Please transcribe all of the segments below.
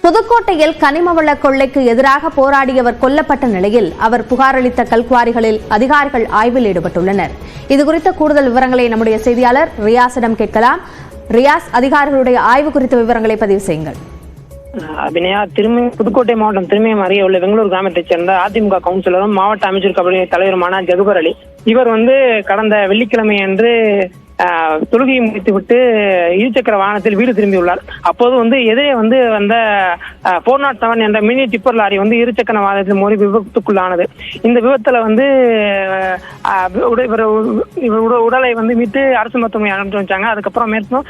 புதுக்கோட்டையில் கனிம வள கொள்ளைக்கு எதிராக போராடியவர் கொல்லப்பட்ட நிலையில் அவர் புகார் அளித்த கல்குவாரிகளில் அதிகாரிகள் ஆய்வில் ஈடுபட்டுள்ளனர். இதுகுறித்த கூடுதல் விவரங்களை நம்முடைய செய்தியாளர் ரியாஸிடம் கேட்கலாம். ரியாஸ், அதிகாரிகளுடைய ஆய்வு குறித்த விவரங்களை பதிவு செய்யுங்கள். அபிநயா, புதுக்கோட்டை மாவட்டம் திருமயம் அருகே உள்ள பெங்களூர் கிராமத்தைச் சேர்ந்த அதிமுக கவுன்சிலரும் மாவட்ட அமைச்சர் கபடி தலைவருமான ஜகுபர் அலி இவர் கடந்த வெள்ளிக்கிழமை அன்று தொழுகையை முடித்துவிட்டு இருசக்கர வாகனத்தில் வீடு திரும்பியுள்ளார். அப்போது எதிரே வந்த 407 என்ற மினி டிப்பர் லாரி இருசக்கர வாகனத்தில் மோதி விபத்துக்குள்ளானது. இந்த விபத்துல உடலை மீட்டு அரசு மருத்துவமனை அனுப்பிச்சு வச்சாங்க. அதுக்கப்புறம் மேற்கொண்டு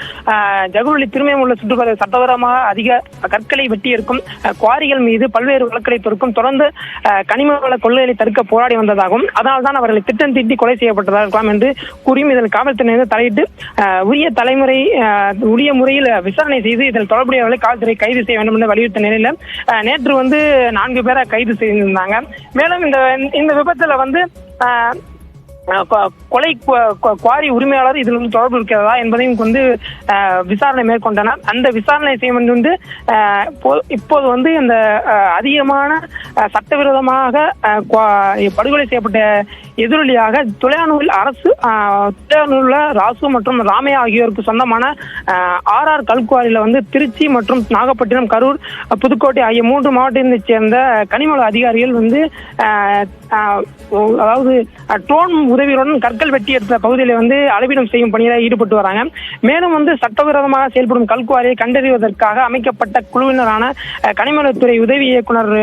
ஜகுபர் திரும்பியும் உள்ள சுற்றுப்புற சட்டவிரோதமாக அதிக கற்களை வெட்டி இருக்கும் குவாரிகள் மீது பல்வேறு வழக்குகளை தொடுக்கும் தொடர்ந்து கனிம வள கொள்ளைகளை தடுக்க போராடி வந்ததாகவும் அதனால்தான் அவர்களை திட்டம் தீட்டி கொலை செய்யப்பட்டதாக இருக்கலாம் என்று கூறியும் இதில் காவல்துறையினர் உரிய முறையில் விசாரணை செய்து இதில் தொடர்புடையவர்களை காவல்துறை கைது செய்ய வேண்டும் என்று வலியுறுத்த நிலையில நேற்று 4 பேரை கைது செய்திருந்தாங்க. மேலும் இந்த விபத்துல கொலை குவாரி உரிமையாளர் இதில் தொடர்பு இருக்கிறதா என்பதையும் விசாரணை மேற்கொண்டனர். அந்த விசாரணை செய்ய இப்போது இந்த அதிகமான சட்டவிரோதமாக படுகொலை செய்யப்பட்ட எதிரொலியாக துளையானூரில் ராசு மற்றும் ராமையா ஆகியோருக்கு சொந்தமான RR கல்குவாரியில திருச்சி மற்றும் நாகப்பட்டினம், கரூர், புதுக்கோட்டை ஆகிய 3 மாவட்டத்தைச் சேர்ந்த கனிமவள அதிகாரிகள் அதாவது ட்ரோன் உதவியுடன் கற்கள் வெட்டி எடுத்த பகுதியில் அளவீடம் செய்யும் பணியில் ஈடுபட்டு வராங்க. மேலும் சட்டவிரோதமாக செயல்படும் கல்குவாரியை கண்டறிவதற்காக அமைக்கப்பட்ட குழுவினரான கனிமவளத்துறை உதவி இயக்குனர்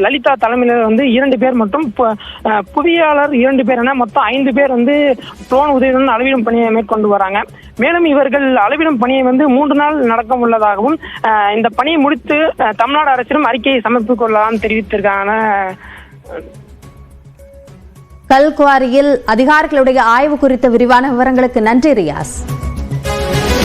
லலிதா தலைமையில் 2 பேர் மற்றும் புவியாளர் 2 பேர் என மொத்தம் 5 பேர் ட்ரோன் உதவியுடன் அளவீடும் பணியை மேற்கொண்டு வராங்க. மேலும் இவர்கள் அளவிடும் பணியை 3 நாள் நடக்க உள்ளதாகவும் இந்த பணியை முடித்து தமிழ்நாடு அரசிடம் அறிக்கையை சமர்ப்பித்துக் கொள்ளலாம் தெரிவித்திருக்காங்க. கல்குவாரியில் அதிகாரிகளுடைய ஆய்வு குறித்த விரிவான விவரங்களுக்கு நன்றி ரியாஸ்.